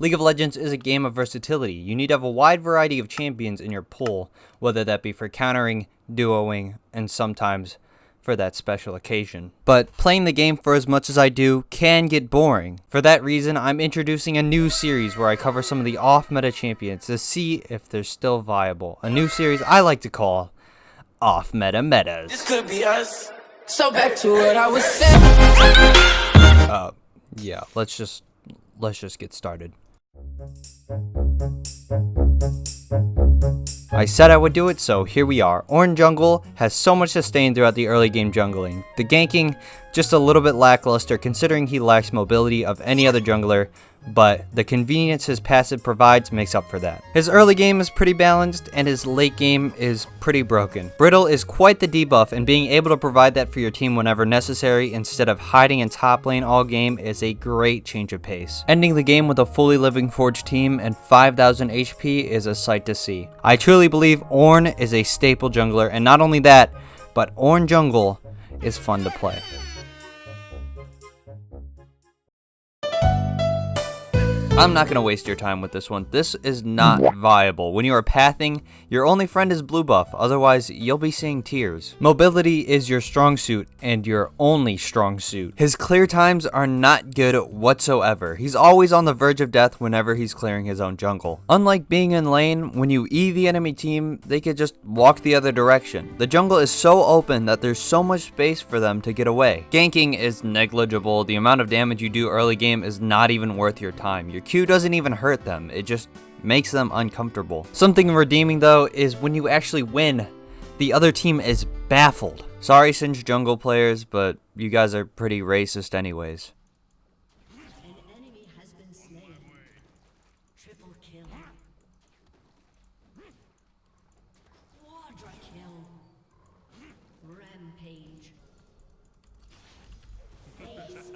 League of Legends is a game of versatility. You need to have a wide variety of champions in your pool, whether that be for countering, duoing, and sometimes for that special occasion. But playing the game for as much as I do can get boring. For that reason, I'm introducing a new series where I cover some of the off-meta champions to see if they're still viable. A new series I like to call Off-Meta Metas. This could be us. So back to what I was saying. Yeah, let's just get started. I said I would do it, so here we are. Ornn Jungle has so much sustain throughout the early game jungling. The ganking, just a little bit lackluster considering he lacks mobility of any other jungler, but the convenience his passive provides makes up for that. His early game is pretty balanced, and his late game is pretty broken. Brittle is quite the debuff, and being able to provide that for your team whenever necessary instead of hiding in top lane all game is a great change of pace. Ending the game with a fully living Forge team and 5,000 HP is a sight to see. I truly believe Ornn is a staple jungler, and not only that, but Ornn Jungle is fun to play. I'm not going to waste your time with this one. This is not viable. When you are pathing, your only friend is blue buff, otherwise you'll be seeing tears. Mobility is your strong suit, and your only strong suit. His clear times are not good whatsoever. He's always on the verge of death whenever he's clearing his own jungle. Unlike being in lane, when you E the enemy team, they could just walk the other direction. The jungle is so open that there's so much space for them to get away. Ganking is negligible. The amount of damage you do early game is not even worth your time. Your Q doesn't even hurt them, it just makes them uncomfortable. Something redeeming though is when you actually win, the other team is baffled. Sorry Singe jungle players, but you guys are pretty racist anyways. An enemy has been slain. Triple kill. Quadra kill. Rampage. Ace.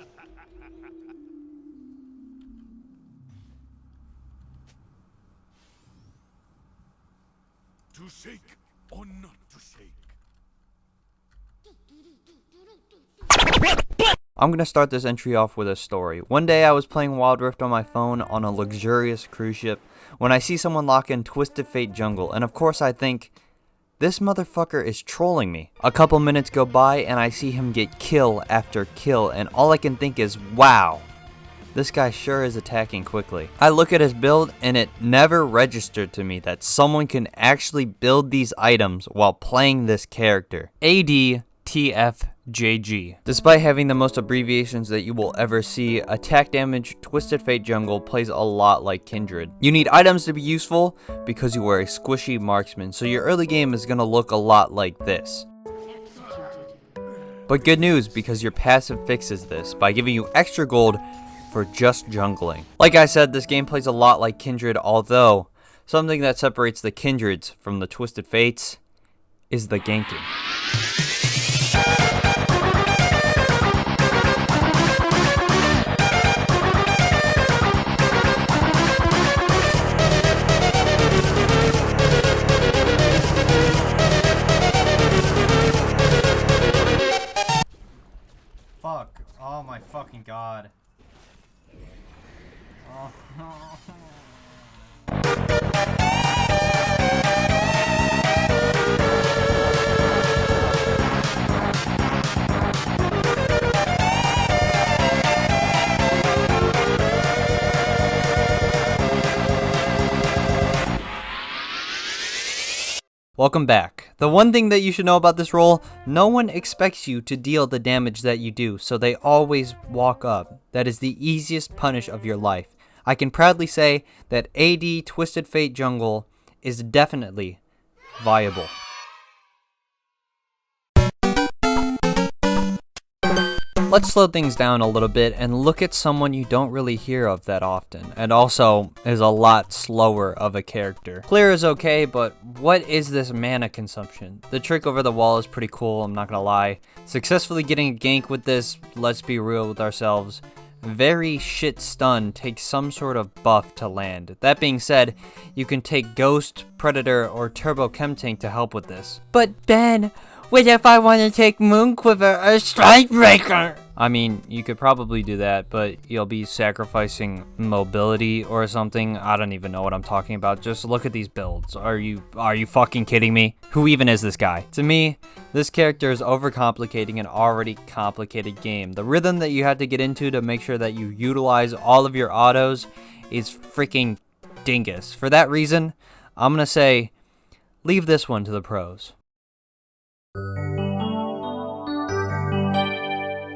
To shake or not to shake? I'm gonna start this entry off with a story. One day I was playing Wild Rift on my phone on a luxurious cruise ship when I see someone lock in Twisted Fate jungle, and of course I think, this motherfucker is trolling me. A couple minutes go by and I see him get kill after kill, and all I can think is, wow, this guy sure is attacking quickly. I look at his build and it never registered to me that someone can actually build these items while playing this character. AD Taric JG. Despite having the most abbreviations that you will ever see, attack damage Twisted Fate jungle plays a lot like Kindred. You need items to be useful because you are a squishy marksman, so your early game is gonna look a lot like this. But good news, because your passive fixes this by giving you extra gold for just jungling. Like I said, this game plays a lot like Kindred, although something that separates the Kindreds from the Twisted Fates is the ganking. Fuck. Oh my fucking god. Welcome back. The one thing that you should know about this role, no one expects you to deal the damage that you do, so they always walk up. That is the easiest punish of your life. I can proudly say that AD Twisted Fate jungle is definitely viable. Let's slow things down a little bit and look at someone you don't really hear of that often, and also is a lot slower of a character. Clear is okay, but what is this mana consumption? The trick over the wall is pretty cool, I'm not gonna lie. Successfully getting a gank with this, let's be real with ourselves, very shit stun takes some sort of buff to land. That being said, you can take Ghost, Predator, or Turbo Chem Tank to help with this. But Ben, what if I want to take Moonquiver or Strikebreaker? I mean, you could probably do that, but you'll be sacrificing mobility or something. I don't even know what I'm talking about. Just look at these builds. Are you fucking kidding me? Who even is this guy? To me, this character is overcomplicating an already complicated game. The rhythm that you have to get into to make sure that you utilize all of your autos is freaking dingus. For that reason, I'm gonna say, leave this one to the pros.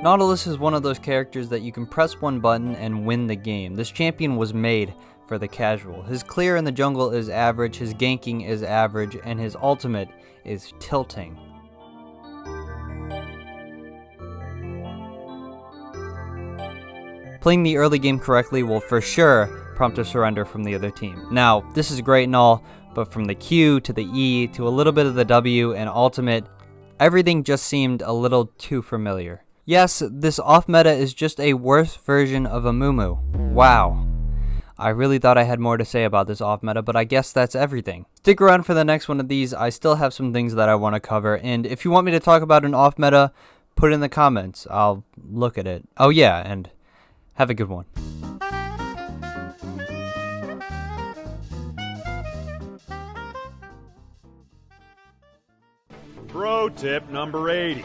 Nautilus is one of those characters that you can press one button and win the game. This champion was made for the casual. His clear in the jungle is average, his ganking is average, and his ultimate is tilting. Playing the early game correctly will for sure prompt a surrender from the other team. Now, this is great and all, but from the Q to the E to a little bit of the W and ultimate, everything just seemed a little too familiar. Yes, this off-meta is just a worse version of a Mumu. Wow. I really thought I had more to say about this off-meta, but I guess that's everything. Stick around for the next one of these. I still have some things that I want to cover, and if you want me to talk about an off-meta, put it in the comments. I'll look at it. Oh yeah, and have a good one. Pro tip number 80.